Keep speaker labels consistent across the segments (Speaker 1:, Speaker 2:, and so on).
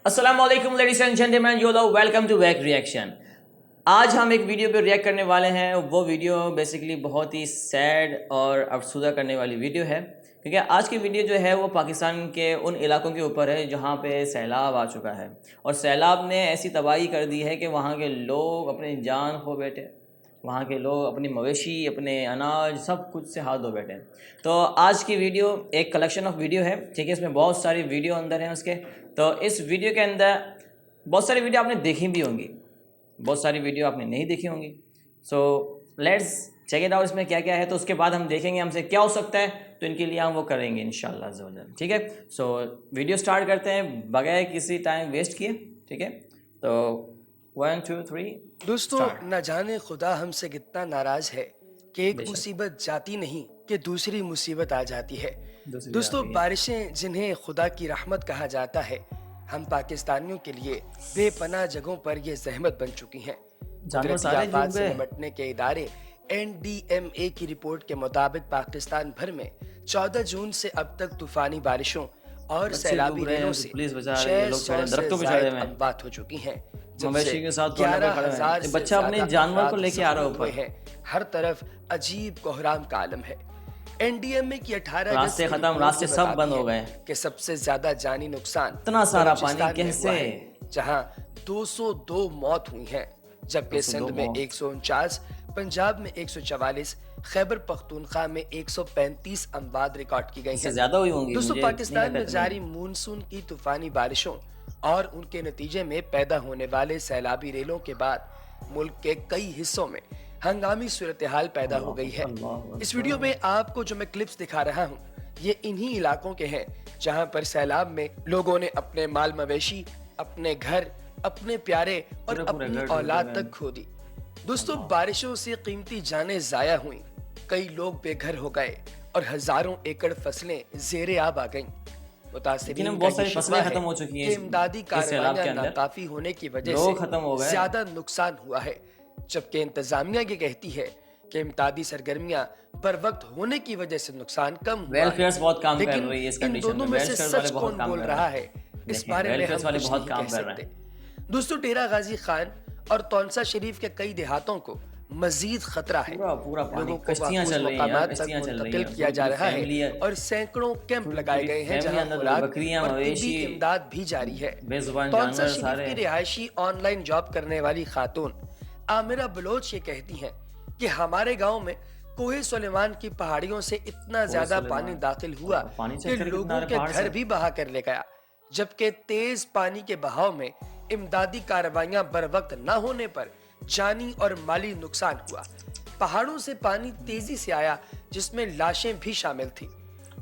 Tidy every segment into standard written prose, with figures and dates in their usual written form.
Speaker 1: السلام علیکم ladies and gentleman, you love welcome to back reaction. آج ہم ایک ویڈیو پہ ریئیکٹ کرنے والے ہیں۔ وہ ویڈیو بیسیکلی بہت ہی سیڈ اور افسردہ کرنے والی ویڈیو ہے، کیونکہ آج کی ویڈیو جو ہے وہ پاکستان کے ان علاقوں کے اوپر ہے جہاں پہ سیلاب آ چکا ہے، اور سیلاب نے ایسی تباہی کر دی ہے کہ وہاں کے لوگ اپنی جان کھو بیٹھے، وہاں کے لوگ اپنی مویشی، اپنے اناج، سب کچھ سے ہاتھ دھو بیٹھے ہیں۔ تو آج کی ویڈیو ایک کلیکشن آف ویڈیو ہے، ٹھیک ہے، اس میں بہت ساری ویڈیو اندر ہیں اس کے۔ تو اس ویڈیو کے اندر بہت ساری ویڈیو آپ نے دیکھی بھی ہوں گی، بہت ساری ویڈیو آپ نے نہیں دیکھی ہوں گی۔ So let's check it out, اس میں کیا کیا ہے، تو اس کے بعد ہم دیکھیں گے ہم سے کیا ہو سکتا ہے، تو ان کے لیے ہم وہ کریں گے انشاءاللہ عز و جل، ٹھیک ہے۔ سو ویڈیو سٹارٹ کرتے ہیں بغیر کسی ٹائم ویسٹ کیے، ٹھیک ہے۔ تو 1 2 3
Speaker 2: دوستو، نہ جانے خدا ہم سے کتنا ناراض ہے کہ ایک
Speaker 1: بے شک
Speaker 2: مصیبت جاتی نہیں کہ دوسری مصیبت آ جاتی ہے۔
Speaker 1: دوسری
Speaker 2: دوستو،
Speaker 1: جاتی ہے۔
Speaker 2: بارشیں جنہیں خدا کی رحمت کہا جاتا ہے، ہم پاکستانیوں کے لیے بے پناہ جگہوں پر یہ زحمت بن چکی ہیں۔
Speaker 1: جانور
Speaker 2: قدرتی
Speaker 1: سارے
Speaker 2: آفات
Speaker 1: ڈوب
Speaker 2: سے
Speaker 1: گئے۔
Speaker 2: نمٹنے کے ادارے NDMA کی رپورٹ کے مطابق پاکستان بھر میں 14 جون سے اب تک طوفانی بارشوں اور
Speaker 1: بچے
Speaker 2: سیلابی
Speaker 1: ڈوب رہے ہیں
Speaker 2: ریلوں
Speaker 1: تو
Speaker 2: سے
Speaker 1: پولیس بچا رہی ہے، لوگ
Speaker 2: 600
Speaker 1: چڑھے
Speaker 2: سے
Speaker 1: درختوں پہ چڑھے
Speaker 2: زائد
Speaker 1: ہوئے ہیں،
Speaker 2: اموات ہو چکی ہیں، جب سے
Speaker 1: مویشی کے ساتھ کونے پہ کھڑے ہوئے ہیں،
Speaker 2: 11,000
Speaker 1: ایک
Speaker 2: سے
Speaker 1: بچہ اپنے
Speaker 2: زیادہ
Speaker 1: جانور کو
Speaker 2: افراد
Speaker 1: لے کے آ رہا ہے
Speaker 2: زخمی ہوئے
Speaker 1: اوپر۔
Speaker 2: ہیں۔ ہر طرف عجیب کوہرام کا عالم ہے۔ NDMA کی 18 اگست
Speaker 1: راستے
Speaker 2: کی
Speaker 1: ختم،
Speaker 2: رپورٹ
Speaker 1: راستے
Speaker 2: یہ
Speaker 1: سب
Speaker 2: بتاتی
Speaker 1: بند
Speaker 2: ہے
Speaker 1: ہو گئے۔
Speaker 2: کہ سب سے زیادہ جانی نقصان
Speaker 1: اتنا سارا پانی
Speaker 2: بلوچستان میں
Speaker 1: کیسے؟
Speaker 2: ہوا ہے، جہاں 202 موت ہوئی ہیں، جبکہ
Speaker 1: 202
Speaker 2: سندھ میں
Speaker 1: موت۔
Speaker 2: 149، پنجاب میں 144، خیبر پختونخوا میں 135 اموات ریکارڈ کی گئی
Speaker 1: اس سے
Speaker 2: ہیں۔
Speaker 1: زیادہ ہوئی ہوں گی،
Speaker 2: دوستو،
Speaker 1: مجھے
Speaker 2: پاکستان میں
Speaker 1: اتنی
Speaker 2: جاری مونسون کی طوفانی بارشوں اور ان کے نتیجے میں پیدا ہونے والے سیلابی ریلوں کے بعد ملک کے کئی حصوں میں ہنگامی صورتحال پیدا ہو گئی ہے۔ اس ویڈیو میں آپ کو جو میں کلپس دکھا رہا ہوں، یہ انہی علاقوں کے ہیں جہاں پر سیلاب میں لوگوں نے اپنے مال مویشی، اپنے گھر، اپنے پیارے اور اپنی اولاد تک کھو دی۔ دوستو، بارشوں سے قیمتی جانیں ضائع ہوئیں، کئی لوگ بے گھر ہو گئے اور ہزاروں ایکڑ فصلیں زیر آب آ گئیں۔ متاثرین کا یہ شکوہ ہے
Speaker 1: ختم ہو چکی ہیں
Speaker 2: کہ امدادی
Speaker 1: اس سیلاب کے
Speaker 2: کارروائیاں
Speaker 1: اندر،
Speaker 2: ناکافی ہونے کی وجہ
Speaker 1: لوگ
Speaker 2: سے
Speaker 1: ختم ہو گئے۔
Speaker 2: زیادہ نقصان ہوا ہے، جبکہ انتظامیہ یہ کہتی ہے کہ امدادی سرگرمیاں بر وقت ہونے کی وجہ سے نقصان کم ہوا
Speaker 1: ویلفیئرز بہت کام کر
Speaker 2: لیکن
Speaker 1: رہی ہے اس
Speaker 2: ان
Speaker 1: کنڈیشن
Speaker 2: دونوں
Speaker 1: میں،
Speaker 2: میں سے
Speaker 1: ویلفیئرز والے
Speaker 2: سچ
Speaker 1: بہت
Speaker 2: کون
Speaker 1: کام
Speaker 2: بول
Speaker 1: کر
Speaker 2: رہا ہے، اس بارے میں
Speaker 1: ویلفیئرز
Speaker 2: ہم
Speaker 1: والے
Speaker 2: کچھ
Speaker 1: بہت
Speaker 2: نہیں
Speaker 1: کام
Speaker 2: کہہ
Speaker 1: کر رہے
Speaker 2: سکتے۔
Speaker 1: ہیں۔
Speaker 2: دوستو، ڈیرہ غازی خان اور تونسا شریف کے کئی دیہاتوں کو مزید خطرہ ہے۔
Speaker 1: پورا پانی،
Speaker 2: لوگوں کو
Speaker 1: کشتیاں
Speaker 2: محفوظ
Speaker 1: چل رہی ہیں،
Speaker 2: مقامات تک
Speaker 1: کشتیاں چل رہی
Speaker 2: منتقل
Speaker 1: ہیں،
Speaker 2: کیا جا رہا ہے
Speaker 1: فیملی ہے،
Speaker 2: اور سینکڑوں کیمپ لگائے گئے ہیں جہاں
Speaker 1: اندر
Speaker 2: خوراک
Speaker 1: بکریاں،
Speaker 2: اور طبی
Speaker 1: مویشی،
Speaker 2: امداد بھی جاری ہے۔
Speaker 1: بے زبان
Speaker 2: تونسا
Speaker 1: جانور
Speaker 2: شریف
Speaker 1: سارے۔
Speaker 2: کی رہائشی آن لائن جاب کرنے والی خاتون عامرہ بلوچ یہ کہتی ہیں کہ ہمارے گاؤں میں کوہ سلیمان کی پہاڑیوں سے اتنا زیادہ پانی داخل ہوا کہ لوگوں کے گھر بھی بہا کر لے گیا، جبکہ تیز پانی کے بہاؤ میں امدادی کارروائیاں بر وقت نہ ہونے پر جانی اور مالی نقصان ہوا۔ پہاڑوں سے پانی تیزی سے آیا جس میں لاشیں بھی شامل تھیں۔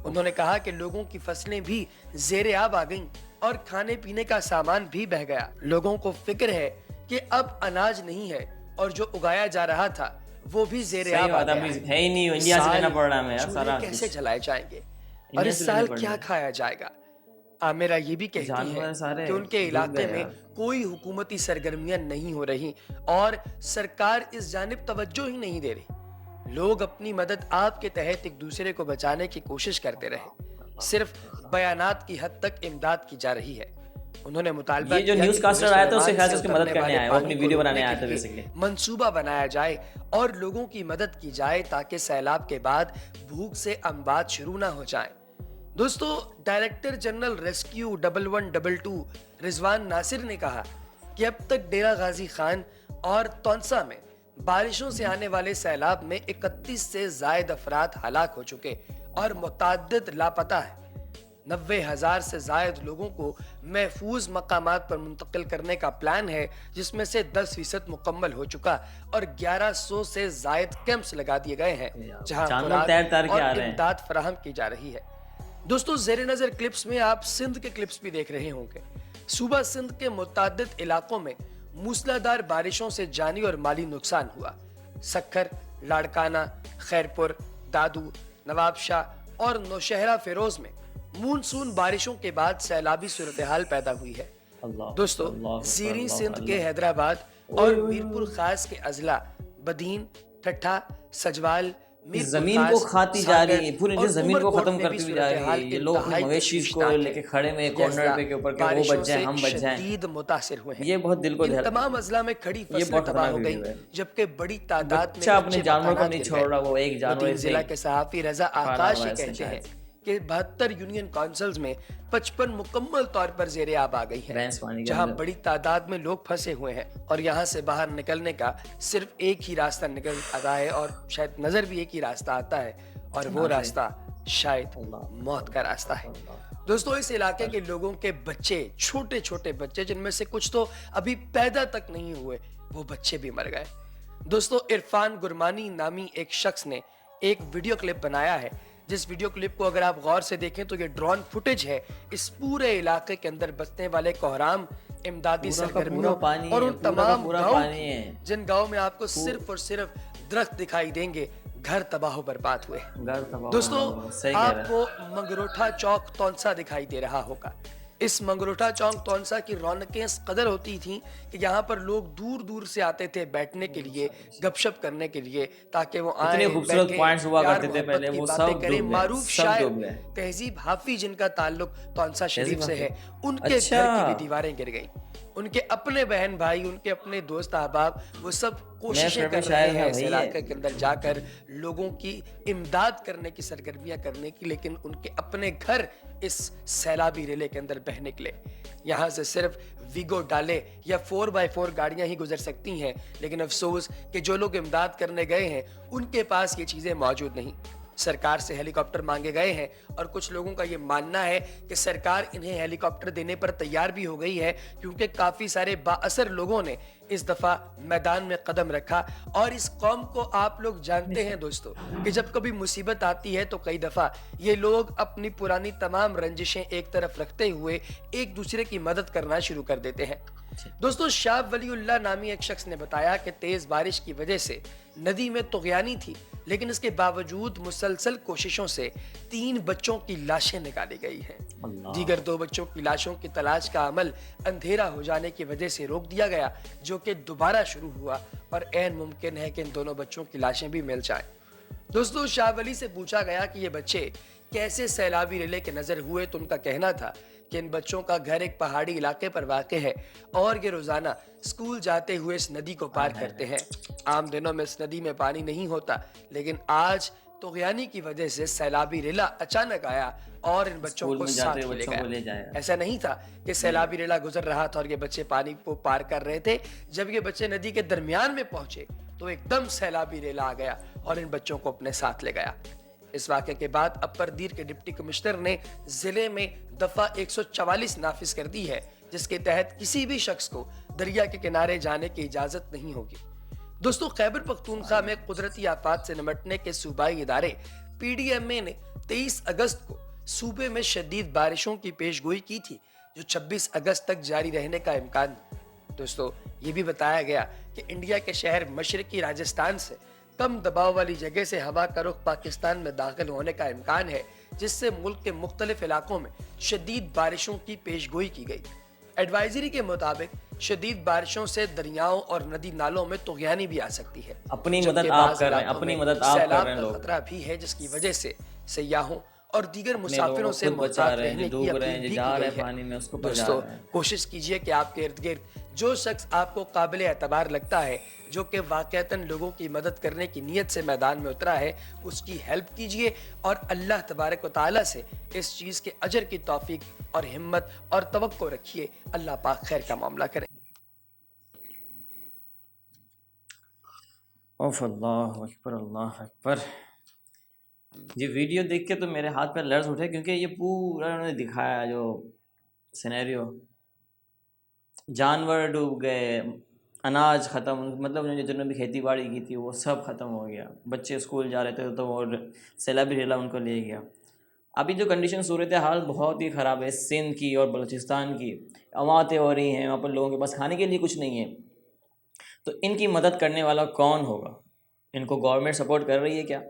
Speaker 2: انہوں نے کہا کہ لوگوں کی فصلیں بھی زیر آب آ گئیں اور کھانے پینے کا سامان بھی بہہ گیا۔ لوگوں کو فکر ہے کہ اب اناج نہیں ہے اور جو اگایا جا رہا تھا وہ بھی زیر آب آ گیا
Speaker 1: ہے ہی نہیں، انڈیا سے لینا پڑ رہا ہے ہمیں یار سارا۔
Speaker 2: چولہے کیسے جلائے جائیں گے اور اس سال کیا کھایا جائے گا؟ عامرہ یہ بھی کہتی ہے کہ ان کے علاقے میں کوئی حکومتی سرگرمیاں نہیں ہو رہی اور سرکار اس جانب توجہ ہی نہیں دے رہی۔ لوگ اپنی مدد آپ کے تحت ایک دوسرے کو بچانے کی کوشش کرتے رہے، صرف بیانات کی حد تک امداد کی جا رہی ہے۔ انہوں نے مطالبہ
Speaker 1: یہ جو نیوز کاسٹر آیا تھا اس سے خیال سے اس کی مدد کرنے آیا، وہ اپنی ویڈیو بنانے آیا تھا بیسیکلی۔
Speaker 2: منصوبہ بنایا جائے اور لوگوں کی مدد کی جائے تاکہ سیلاب کے بعد بھوک سے اموات شروع نہ ہو جائیں۔ دوستو، ڈائریکٹر جنرل ریسکیو 1122 رضوان ناصر نے کہا کہ اب تک ڈیرہ غازی خان اور تونسا میں بارشوں سے آنے والے سیلاب میں 31 سے زائد افراد ہلاک ہو چکے اور متعدد لاپتہ ہیں۔ 90,000 سے زائد لوگوں کو محفوظ مقامات پر منتقل کرنے کا پلان ہے، جس میں سے 10% مکمل ہو چکا اور 1100 سے زائد کیمپس لگا دیے گئے ہیں جہاں خوراک اور امداد فراہم کی جا رہی ہے۔ دوستو، زیر نظر کلپس میں آپ سندھ کے کلپس بھی دیکھ رہے ہوں گے۔ صوبہ سندھ کے متعدد علاقوں میں موسلادھار بارشوں سے جانی اور مالی نقصان ہوا۔ سکھر، لاڑکانہ، خیرپور، دادو، نواب شاہ اور نوشہرہ فیروز میں مونسون بارشوں کے بعد سیلابی صورتحال پیدا ہوئی ہے۔ دوستو، زیریں سندھ کے حیدرآباد اور میرپور خاص کے اضلاع بدین، ٹھٹھا، سجوال، میر
Speaker 1: زمین کو کھاتی جا رہی ہے، پوری جو زمین کو ختم کرتی ہوئی جا رہی ہے. یہ لوگ اپنے مویشی کو لے کے کھڑے میں کارنر پہ کے اوپر کہ وہ بچ جائیں ہم بچ جائیں.
Speaker 2: شدید متاثر ہوئے ہیں.
Speaker 1: یہ بہت دل کو
Speaker 2: ان تمام اضلاع میں کھڑی
Speaker 1: یہ
Speaker 2: فصلیں
Speaker 1: بہت
Speaker 2: تباہ
Speaker 1: خطرناک
Speaker 2: ہو گئیں
Speaker 1: ویڈیو ہے.
Speaker 2: جبکہ بڑی تعداد میں
Speaker 1: بچہ اپنے
Speaker 2: کچے
Speaker 1: جانور کو
Speaker 2: مکانات
Speaker 1: نہیں
Speaker 2: گر
Speaker 1: چھوڑ
Speaker 2: گئے.
Speaker 1: رہا، وہ ایک جانور
Speaker 2: مدین ضلع
Speaker 1: سے
Speaker 2: کے صحافی رضا
Speaker 1: کالا
Speaker 2: آکاش
Speaker 1: ہوا
Speaker 2: یہ
Speaker 1: ہے اس نے
Speaker 2: کہتے ہیں
Speaker 1: شاید.
Speaker 2: کہ 72 یونین کونسلز میں 55 مکمل طور پر زیر آب آ گئی ہیں
Speaker 1: بھینس پانی کے
Speaker 2: جہاں
Speaker 1: اندر.
Speaker 2: بڑی تعداد میں لوگ پھنسے ہوئے ہیں اور یہاں سے باہر نکلنے کا صرف ایک ہی راستہ نکل آتا ہے اور شاید نظر بھی ایک ہی راستہ آتا ہے اور وہ راستہ شاید موت کا راستہ ہے. دوستو اس علاقے کے لوگوں کے بچے چھوٹے چھوٹے بچے جن میں سے کچھ تو ابھی پیدا تک نہیں ہوئے وہ بچے بھی مر گئے. دوستو عرفان گرمانی نامی ایک شخص نے ایک ویڈیو کلپ بنایا ہے جس ویڈیو کلپ کو اگر آپ غور سے دیکھیں تو یہ ڈرون فوٹیج ہے اس پورے علاقے کے اندر بسنے والے کوہرام امدادی سرگرمیوں اور ان تمام گاؤں جن گاؤں میں آپ کو صرف اور صرف درخت دکھائی دیں گے گھر تباہ و برباد ہوئے. دوستو آپ کو منگروٹھا چوک تونسا دکھائی دے رہا ہوگا. اس منگروٹھا چوک تونسا کی رونقیں اس قدر ہوتی تھیں کہ یہاں پر لوگ دور دور سے آتے تھے بیٹھنے کے لیے گپ شپ کرنے کے لیے تاکہ وہ آئیں بیٹھیں پیار محبت کی باتیں کریں. معروف شاعر تہذیب حافظ جن کا تعلق تونسا شریف سے ہے ان کے گھر کی بھی دیواریں گر گئیں. ان کے اپنے بہن بھائی ان کے اپنے دوست احباب وہ سب کوششیں کر رہے ہیں اس علاقے کے اندر جا کر لوگوں کی امداد کرنے کی سرگرمیاں کرنے کی لیکن ان کے اپنے گھر اس سیلابی ریلے کے اندر بہ نکلے. یہاں سے صرف ویگو ڈالے یا 4x4 گاڑیاں ہی گزر سکتی ہیں لیکن افسوس کہ جو لوگ امداد کرنے گئے ہیں ان کے پاس یہ چیزیں موجود نہیں. سرکار سے ہیلی کاپٹر مانگے گئے ہیں اور کچھ لوگوں کا یہ ماننا ہے کہ سرکار انہیں ہیلی کاپٹر دینے پر تیار بھی ہو گئی ہے کیونکہ کافی سارے با اثر لوگوں نے اس دفعہ میدان میں قدم رکھا. اور اس قوم کو آپ لوگ جانتے ہیں دوستو کہ جب کبھی مصیبت آتی ہے تو کئی دفعہ یہ لوگ اپنی پرانی تمام رنجشیں ایک طرف رکھتے ہوئے ایک دوسرے کی مدد کرنا شروع کر دیتے ہیں. دوستو شاہ ولی اللہ نامی ایک شخص نے بتایا کہ تیز بارش کی وجہ سے ندی میں طغیانی تھی لیکن اس کے باوجود مسلسل کوششوں سے 3 بچوں کی لاشیں نکالی گئی ہیں. دیگر 2 بچوں کی لاشوں کی تلاش کا عمل اندھیرا ہو جانے کی وجہ سے روک دیا گیا جو کہ دوبارہ شروع ہوا اور عین ممکن ہے کہ ان دونوں بچوں کی لاشیں بھی مل جائیں. دوستو شاہ ولی سے پوچھا گیا کہ یہ بچے کیسے سیلابی ریلے کے نظر ہوئے تو ان کا کہنا تھا کہ ان بچوں کا گھر ایک پہاڑی علاقے پر واقع ہے اور یہ روزانہ اسکول جاتے ہوئے اس ندی کو پار کرتے ہیں. عام دنوں میں اس ندی میں پانی نہیں ہوتا لیکن آج طغیانی کی وجہ سے سیلابی ریلا اچانک آیا اور ان بچوں کو ساتھ لے گیا. ایسا نہیں تھا کہ سیلابی ریلا گزر رہا تھا اور یہ بچے پانی کو پار کر رہے تھے. جب یہ بچے ندی کے درمیان میں پہنچے تو ایک دم سیلابی ریلا آ گیا اور ان بچوں کو اپنے ساتھ لے گیا. اس واقعے کے بعد اپر دیر کے ڈپٹی کمشنر نے ضلع میں دفعہ 144 نافذ کر دی ہے جس کے تحت کسی بھی شخص کو دریا کے کنارے جانے کی اجازت نہیں ہوگی. دوستو خیبر پختونخوا میں قدرتی آفات سے نمٹنے کے صوبائی ادارے پی ڈی ایم اے نے 23 اگست کو صوبے میں شدید بارشوں کی پیش گوئی کی تھی جو 26 اگست تک جاری رہنے کا امکان. دوستو یہ بھی بتایا گیا کہ انڈیا کے شہر مشرقی راجستھان سے کم دباؤ والی جگہ سے ہوا کا رخ پاکستان میں داخل ہونے کا امکان ہے جس سے ملک کے مختلف علاقوں میں شدید بارشوں کی پیش گوئی کی گئی. ایڈوائزری کے مطابق شدید بارشوں سے دریاؤں اور ندی نالوں میں طغیانی بھی آ سکتی ہے.
Speaker 1: اپنی مدد آپ کر رہے ہیں، اپنی مدد آپ کر رہے ہیں. لوگ
Speaker 2: خطرہ بھی ہے جس کی وجہ سے سیاحوں اور دیگر مسافروں سے محتاط رہنے کی اپیل بھی کی گئی ہے. دوستو کوشش کیجئے کہ آپ کے ارد گرد جو شخص آپ کو قابل اعتبار لگتا ہے جو کہ واقعتاً لوگوں کی مدد کرنے کی نیت سے میدان میں اترا ہے اس کی ہیلپ کیجئے اور اللہ تبارک و تعالیٰ سے اس چیز کے اجر کی توفیق اور ہمت اور توقع رکھیے. اللہ پاک خیر کا معاملہ کرے.
Speaker 1: اوف اللہ اکبر اللہ اکبر. یہ ویڈیو دیکھ کے تو میرے ہاتھ پہ لرز اٹھے کیونکہ یہ پورا انہوں نے دکھایا جو سینیریو. جانور ڈوب گئے، اناج ختم، مطلب جنہوں نے بھی کھیتی باڑی کی تھی وہ سب ختم ہو گیا. بچے اسکول جا رہے تھے تو وہ سیلابی ریلا ان کو لے گیا. ابھی جو کنڈیشن صورتحال بہت ہی خراب ہے سندھ کی اور بلوچستان کی. امواتیں ہو رہی ہیں، وہاں پر لوگوں کے پاس کھانے کے لیے کچھ نہیں ہے. تو ان کی مدد کرنے والا کون ہوگا؟ ان کو گورنمنٹ سپورٹ کر رہی ہے کیا؟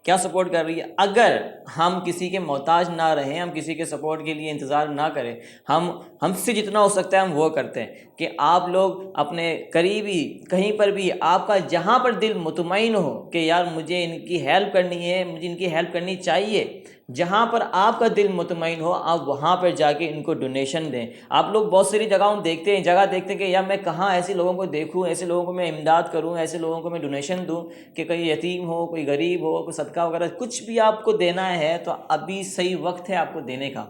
Speaker 1: کیا سپورٹ کر رہی ہے. اگر ہم کسی کے محتاج نہ رہیں, ہم کسی کے سپورٹ کے لیے انتظار نہ کریں, ہم سے جتنا ہو سکتا ہے ہم وہ کرتے ہیں کہ آپ لوگ اپنے قریبی کہیں پر بھی آپ کا جہاں پر دل مطمئن ہو کہ یار مجھے ان کی ہیلپ کرنی ہے, مجھے ان کی ہیلپ کرنی چاہیے, جہاں پر آپ کا دل مطمئن ہو آپ وہاں پر جا کے ان کو ڈونیشن دیں. آپ لوگ بہت ساری جگہوں دیکھتے ہیں کہ یار میں کہاں ایسے لوگوں کو دیکھوں, ایسے لوگوں کو میں امداد کروں, ایسے لوگوں کو میں ڈونیشن دوں کہ کوئی یتیم ہو, کوئی غریب ہو, کوئی صدقہ وغیرہ کچھ بھی آپ کو دینا ہے تو ابھی صحیح وقت ہے آپ کو دینے کا.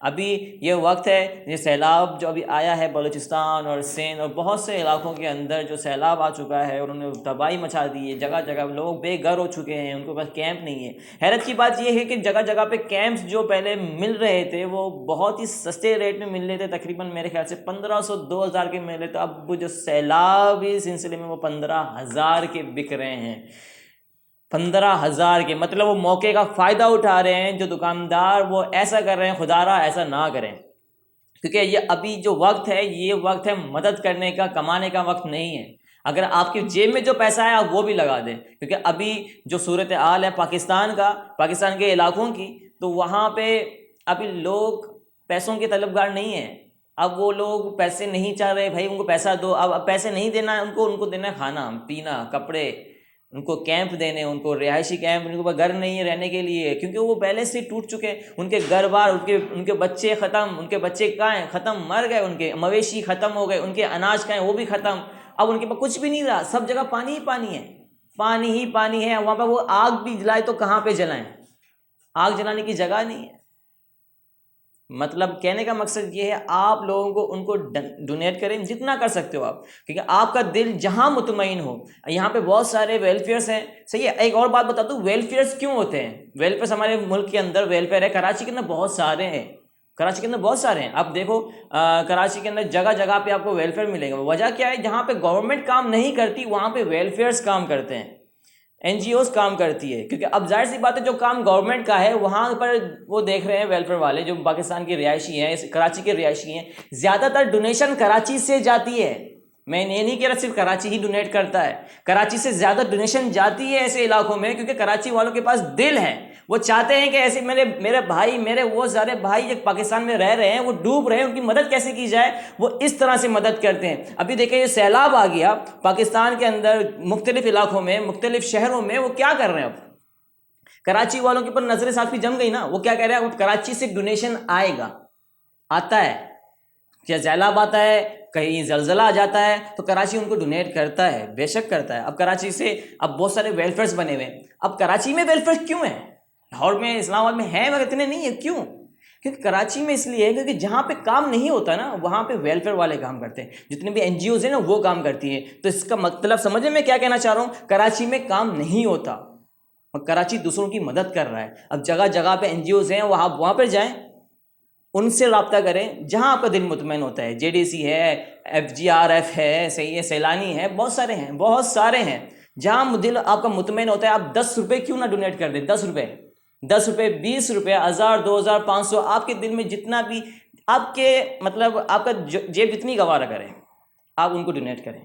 Speaker 1: ابھی یہ وقت ہے. یہ سیلاب جو ابھی آیا ہے بلوچستان اور سندھ اور بہت سے علاقوں کے اندر جو سیلاب آ چکا ہے, انہوں نے تباہی مچا دی ہے, جگہ جگہ لوگ بے گھر ہو چکے ہیں, ان کے پاس کیمپ نہیں ہے. حیرت کی بات یہ ہے کہ جگہ جگہ پہ کیمپس جو پہلے مل رہے تھے وہ بہت ہی سستے ریٹ میں مل رہے تھے, تقریباً میرے خیال سے 1500 2000 کے مل رہے تھے. اب وہ جو سیلابی سلسلے میں وہ 15,000 کے بک رہے ہیں. 15,000 کے, مطلب وہ موقع کا فائدہ اٹھا رہے ہیں. جو دکاندار وہ ایسا کر رہے ہیں, خدا را ایسا نہ کریں, کیونکہ یہ ابھی جو وقت ہے یہ وقت ہے مدد کرنے کا, کمانے کا وقت نہیں ہے. اگر آپ کی جیب میں جو پیسہ ہے آپ وہ بھی لگا دیں, کیونکہ ابھی جو صورتحال ہے پاکستان کے علاقوں کی, تو وہاں پہ ابھی لوگ پیسوں کے طلبگار نہیں ہیں. اب وہ لوگ پیسے نہیں چاہ رہے, بھائی ان کو پیسہ دو. اب پیسے نہیں دینا ہے ان کو دینا ہے کھانا پینا کپڑے, ان کو کیمپ دینے, ان کو رہائشی کیمپ, ان کے گھر نہیں ہے رہنے کے لیے, کیونکہ وہ پہلے سے ٹوٹ چکے. ان کے گھر بار, ان کے بچے ختم, ان کے بچے کہاں ہیں, ختم, مر گئے, ان کے مویشی ختم ہو گئے, ان کے اناج کہاں ہیں وہ بھی ختم. اب ان کے پاس کچھ بھی نہیں رہا, سب جگہ پانی ہی پانی ہے, پانی ہی پانی ہے. وہاں پہ وہ آگ بھی جلائے تو کہاں پہ جلائیں, آگ جلانے کی جگہ نہیں ہے. مطلب کہنے کا مقصد یہ ہے آپ لوگوں کو ان کو ڈونیٹ کریں جتنا کر سکتے ہو آپ, کیونکہ آپ کا دل جہاں مطمئن ہو. یہاں پہ بہت سارے ویلفیئرس ہیں, صحیح ہے. ایک اور بات بتا دوں, ویلفیئرس کیوں ہوتے ہیں؟ ویلفیئرس ہمارے ملک کے اندر ویلفیئر ہے, کراچی کے اندر بہت سارے ہیں, آپ دیکھو کراچی کے اندر جگہ جگہ پہ آپ کو ویلفیئر ملے گا. وجہ کیا ہے؟ جہاں پہ گورنمنٹ کام نہیں کرتی وہاں پہ ویلفیئرس کام کرتے ہیں, این جی اوز کام کرتی ہے. کیونکہ اب ظاہر سی بات ہے جو کام گورنمنٹ کا ہے وہاں پر وہ دیکھ رہے ہیں ویلفیئر والے جو پاکستان کے رہائشی ہیں, کراچی کے رہائشی ہیں, زیادہ تر ڈونیشن کراچی سے جاتی ہے. میں یہ نہیں کہہ رہا صرف کراچی ہی ڈونیٹ کرتا ہے, کراچی سے زیادہ ڈونیشن جاتی ہے ایسے علاقوں میں, کیونکہ کراچی والوں کے پاس دل ہے. وہ چاہتے ہیں کہ ایسے میرے بھائی, میرے وہ سارے بھائی جو پاکستان میں رہ رہے ہیں وہ ڈوب رہے ہیں, ان کی مدد کیسے کی جائے, وہ اس طرح سے مدد کرتے ہیں. ابھی دیکھیں یہ سیلاب آ گیا پاکستان کے اندر مختلف علاقوں میں, مختلف شہروں میں, وہ کیا کر رہے ہیں؟ اب کراچی والوں کے اوپر نظر صافی جم گئی نا. وہ کیا کہہ رہے ہیں؟ کراچی سے ڈونیشن آتا ہے, کیا سیلاب آتا ہے, کہیں زلزلہ آ جاتا ہے تو کراچی ان کو ڈونیٹ کرتا ہے, بے شک کرتا ہے. اب کراچی سے اب بہت سارے ویلفیئرس بنے ہوئے ہیں. اب کراچی میں ویلفیئر کیوں ہیں؟ لاہور میں, اسلام آباد میں ہیں مگر اتنے نہیں ہیں. کیوں؟ کیونکہ کراچی میں اس لیے ہے کیونکہ جہاں پہ کام نہیں ہوتا نا وہاں پہ ویلفیئر والے کام کرتے ہیں, جتنے بھی این جی اوز ہیں نا وہ کام کرتی ہیں. تو اس کا مطلب سمجھیں میں کیا کہنا چاہ رہا ہوں, کراچی میں کام نہیں ہوتا اور کراچی دوسروں کی مدد کر رہا ہے. اب جگہ جگہ پہ این جی اوز ہیں, وہاں پر جائیں, ان سے رابطہ کریں جہاں آپ کا دل مطمئن ہوتا ہے. جے ڈی سی ہے, ایف جی آر ایف ہے, صحیح ہے, سیلانی ہے, بہت سارے ہیں جہاں دل آپ کا مطمئن ہوتا ہے. آپ 10 روپے کیوں نہ ڈونیٹ کر دیں, 10 روپے, 20 روپے, 1000, 2000, 500, آپ کے دل میں جتنا بھی آپ کے مطلب آپ کا جیب جتنی گوارا کرے آپ ان کو ڈونیٹ کریں.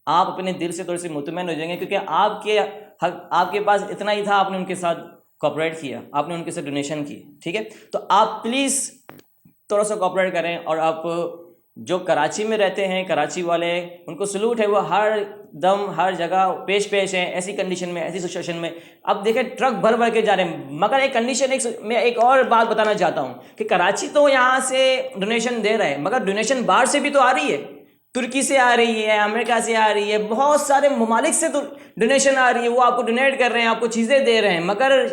Speaker 1: آپ اپنے دل سے تھوڑے سے مطمئن ہو جائیں گے, کیونکہ آپ کے پاس اتنا ہی تھا, آپ نے ان کے ساتھ کوآپریٹ کیا, آپ نے ان کے ساتھ ڈونیشن کی. ٹھیک ہے, تو آپ پلیز تھوڑا سا کوآپریٹ کریں. اور آپ جو کراچی میں رہتے ہیں, کراچی والے, ان کو سلوٹ ہے, وہ ہر دم ہر جگہ پیش ہیں ایسی کنڈیشن میں, ایسی سچویشن میں. اب دیکھیں ٹرک بھر کے جا رہے ہیں, مگر ایک کنڈیشن, میں ایک اور بات بتانا چاہتا ہوں کہ کراچی تو یہاں سے ڈونیشن دے رہا ہے, مگر ڈونیشن باہر سے بھی تو آ رہی ہے, ترکی سے آ رہی ہے, امریکہ سے آ رہی ہے, بہت سارے ممالک سے تو ڈونیشن آ رہی ہے. وہ آپ کو ڈونیٹ کر رہے ہیں, آپ کو چیزیں دے رہے ہیں, مگر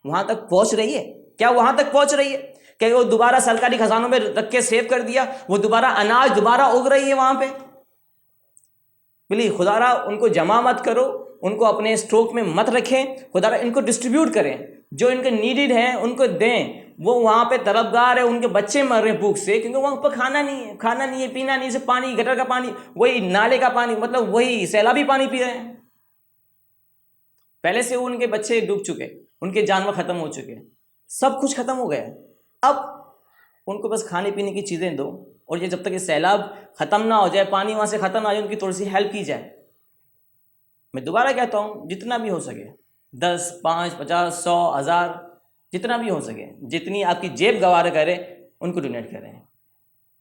Speaker 1: وہاں تک پہنچ رہی ہے کیا؟ وہاں تک پہنچ رہی ہے کہ وہ دوبارہ سرکاری خزانوں میں رکھ کے سیو کر دیا, وہ دوبارہ اناج دوبارہ اگ رہی ہے وہاں پہ؟ پلیز خدا را ان کو جمع مت کرو, ان کو اپنے اسٹوک میں مت رکھیں, خدا را ان کو ڈسٹریبیوٹ کریں, جو ان کے نیڈڈ ہیں ان کو دیں. وہ وہاں پہ طلبگار ہے, ان کے بچے مر رہے ہیں بھوک سے, کیونکہ وہاں پہ کھانا نہیں ہے, پینا نہیں, صرف پانی, گٹر کا پانی, وہی نالے کا پانی, مطلب وہی سیلابی پانی پی رہے ہیں. پہلے سے ان کے بچے ڈوب چکے, ان کے جانور ختم ہو چکے, سب کچھ ختم ہو گیا. اب ان کو بس کھانے پینے کی چیزیں دو, اور یہ جب تک یہ سیلاب ختم نہ ہو جائے, پانی وہاں سے ختم نہ ہو جائے, ان کی تھوڑی سی ہیلپ کی جائے. میں دوبارہ کہتا ہوں جتنا بھی ہو سکے 10, 5, 50, 100, 1000 جتنا بھی ہو سکے، جتنی آپ کی جیب گوارا کرے ان کو ڈونیٹ کریں.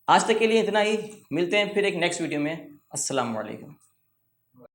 Speaker 1: آج تک کے لیے اتنا ہی، ملتے ہیں پھر ایک نیکسٹ ویڈیو میں. السلام علیکم.